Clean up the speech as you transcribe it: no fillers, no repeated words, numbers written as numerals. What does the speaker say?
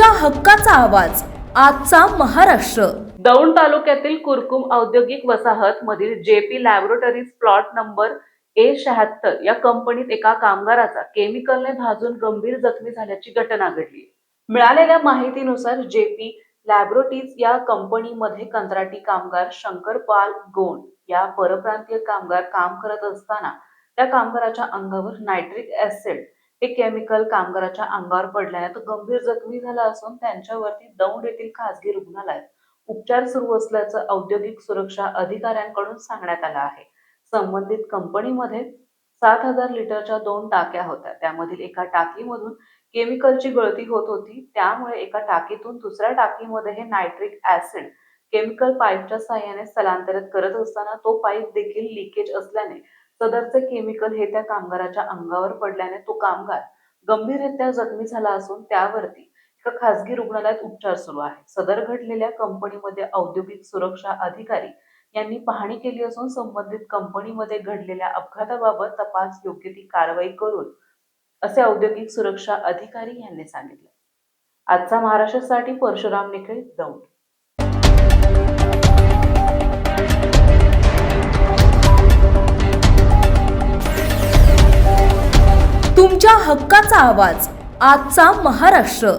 तुमच्या हक्काचा आवाज आजचा महाराष्ट्र। दौंड तालुक्यातील कुरकुम औद्योगिक वसाहत मधील JP laboratories plot number A76 या कंपनीत एका कामगाराचा केमिकलने भाजून गंभीर जखमी झाल्याची घटना घडली। मिळालेल्या माहितीनुसार जेपी लॅबोरेटरीज या कंपनीमध्ये कंत्राटी कामगार शंकरपाल गोंड या परप्रांतीय कामगार काम करत असताना त्या कामगाराच्या अंगावर नायट्रिक ऍसिड हे केमिकल कामगाराच्या अंगावर पडल्याने तो गंभीर जखमी झाला असून त्यांच्यावरती दौंड येथील खासगी रुग्णालयात उपचार सुरू असल्याचं औद्योगिक सुरक्षा अधिकाऱ्यांकडून सांगण्यात आलं आहे। संबंधित कंपनीमध्ये 7,000 लिटरच्या 2 टाक्या होत्या। त्यामधील एका टाकीमधून केमिकलची गळती होत होती। त्यामुळे एका टाकीतून दुसऱ्या टाकीमध्ये हे नायट्रिक ऍसिड केमिकल पाईपच्या साहाय्याने स्थलांतरित करत असताना तो पाईप देखील लिकेज असल्याने सदरचे केमिकल हे त्या कामगाराच्या अंगावर पडल्याने तो कामगार गंभीररित्या जखमी झाला असून त्यावरती एका खासगी रुग्णालयात उपचार सुरू आहे। सदर घडलेल्या कंपनीमध्ये औद्योगिक सुरक्षा अधिकारी यांनी पाहणी केली असून संबंधित कंपनीमध्ये घडलेल्या अपघाताबाबत तपास योग्य ती कारवाई करून असे औद्योगिक सुरक्षा अधिकारी यांनी सांगितले। आजचा महाराष्ट्रासाठी परशुराम निखळे, दौंड। तुमच्या हक्काचा आवाज आजचा महाराष्ट्र।